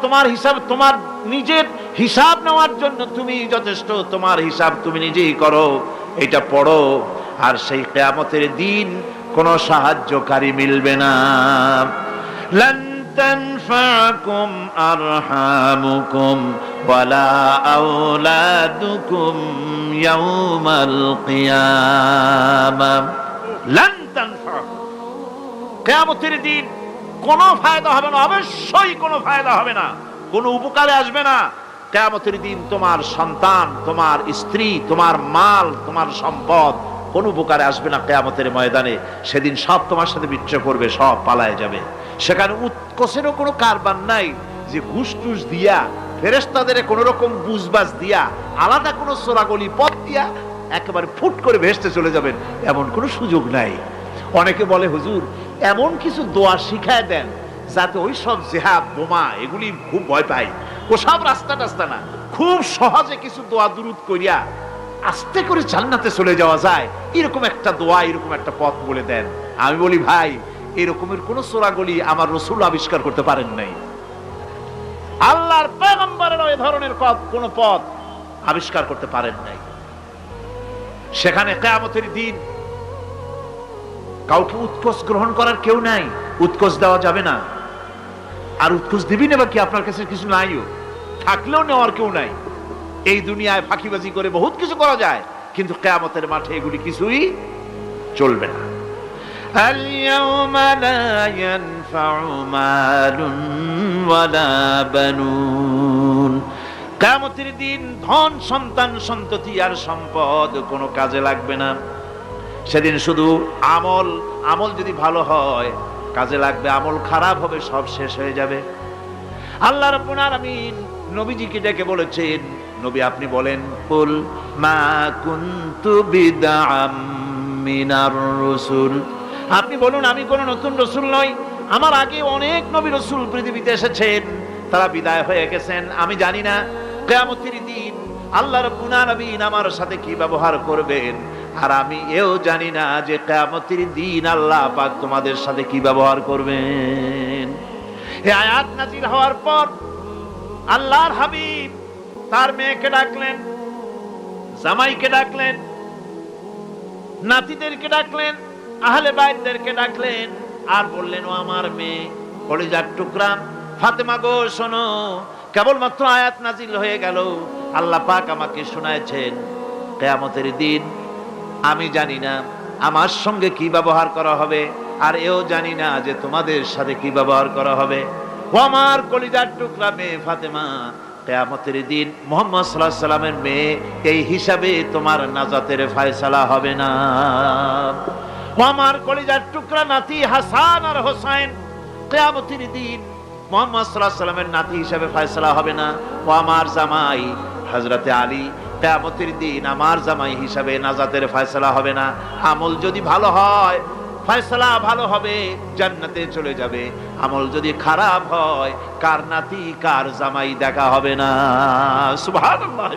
তোমার হিসাব, তোমার নিজের হিসাব নেওয়ার জন্য তুমি যথেষ্ট, তোমার হিসাব তুমি নিজেই করো, এটা পড়ো। আর সেই কিয়ামতের দিন কোনো সাহায্যকারী মিলবে না। লান তানফাকুম আরহামুকুম ওয়ালা আওলাদুকুম ইয়াউমাল কিয়ামা। লান তানফাকুম, কিয়ামতের দিন কোনো ফায়দা হবে না, অবশ্যই কোনো ফায়দা হবে না, কোনো উপকারে আসবে না। কিয়ামতের দিন তোমার সন্তান, তোমার স্ত্রী, তোমার মাল, তোমার সম্পদ কোনো উপকারে আসবে না কিয়ামতের ময়দানে। সেদিন সব তোমার সাথে বিচ্ছেদ করবে, সব পালায় যাবে। সেখানে উৎকোষেরও কোনো কারবার নাই যে ঘুষ টুস দিয়া, ফেরেশতাদের কোনো রকম বুঝবাজ দিয়া, আলাদা কোনো চোরাগলি পথ দিয়া একেবারে ফুট করে ভেসতে চলে যাবেন, এমন কোনো সুযোগ নাই। অনেকে বলে হুজুর এমন কিছু দোয়া শিখায় দেন যাতে ওই সব জেহাদ বোমা এগুলি খুব ভয় পায়, ওসব রাস্তা টাস্তা না, খুব সহজে কিছু দোয়া দুরুদ করিয়া আস্তে করে জান্নাতে চলে যাওয়া যায়, এরকম একটা দোয়া, এরকম একটা পথ বলে দেন। আমি বলি ভাই, এরকমের কোন চোরাগলি আমার রাসূল আবিষ্কার করতে পারেন নাই। আল্লাহর পয়গম্বরের ওই ধরনের কোন পথ আবিষ্কার করতে পারেন নাই। সেখানে কিয়ামতের দিন কাউকে উৎকোষ গ্রহণ করার কেউ নাই, উৎকোষ দেওয়া যাবে না। আর উৎকোষ দিবি না বা কি, আপনার কাছে কিছু নাইও, থাকলেও নেওয়ার কেউ নাই। এই দুনিয়ায় ফাঁকিবাজি করে বহুত কিছু করা যায়, কিন্তু কিয়ামতের মাঠে এগুলি কিছুই চলবে না। আল-ইয়াওমা লা ইয়ানফা'ু মালুন ওয়ালা বানুন, কিয়ামতের দিন ধন, সন্তান, সন্ততি আর সম্পদ কোনো কাজে লাগবে না। সেদিন শুধু আমল, আমল যদি ভালো হয় কাজে লাগবে, আমল খারাপ হবে সব শেষ হয়ে যাবে। আল্লাহ রাব্বুল আলামিন নবীজিকে ডেকে বলেছেন, নবী আপনি বলেন, কুল মা কুনতু বিদআম মিনার রাসূল, আপনি বলুন আমি কোন নতুন রাসূল নই, আমার আগে অনেক নবী রাসূল পৃথিবীতে এসেছেন, তারা বিদায় হয়ে গেছেন। আমি জানি না কিয়ামতের দিন আল্লাহ রাব্বুল আলামিন আমার সাথে কি ব্যবহার করবেন, আর আমি এও জানি না যে কিয়ামতের দিন আল্লাহ পাক তোমাদের সাথে কি ব্যবহার করবেন। এই আয়াত নাযিল হওয়ার পর আল্লাহর হাবিব তার মেয়েকে ডাকলেন, জামাইকে ডাকলেন, নাতিদেরকে ডাকলেন, আহলে বাইতদেরকে ডাকলেন, আর বললেন, ও আমার মেয়ে, কলিজার টুকরা ফাতেমা গো শোনো, কেবলমাত্র আয়াত নাযিল হয়ে গেল, আল্লাহ পাক আমাকে শোনাচ্ছেন কিয়ামতের দিন আমি জানি না আমার সঙ্গে কি ব্যবহার করা হবে, আর এও জানি না যে তোমাদের সাথে কি ব্যবহার করা হবে। ও আমার কলিজার টুকরা মেয়ে ফাতেমা, কিয়ামতের দিন মুহাম্মদ সাল্লাল্লাহু আলাইহি সাল্লামের মেয়ে, এই হিসাবে তোমার নাজাতের ফয়সালা হবে না। ও আমার কলিজার টুকরা নাতি হাসান আর হোসেন, কিয়ামতের দিন মুহাম্মদ সাল্লাল্লাহু আলাইহি সাল্লামের নাতি হিসাবে ফয়সালা হবে না। ও আমার জামাই হযরতে আলী, কিয়ামতের দিন আমার জামাই হিসাবে নাজাতের ফয়সালা হবে না। আমল যদি ভালো হয় ফয়সালা ভালো হবে, জান্নাতে চলে যাবে। আমল যদি খারাপ হয় কার নাতি কার জামাই দেখা হবে না। সুবহানাল্লাহ।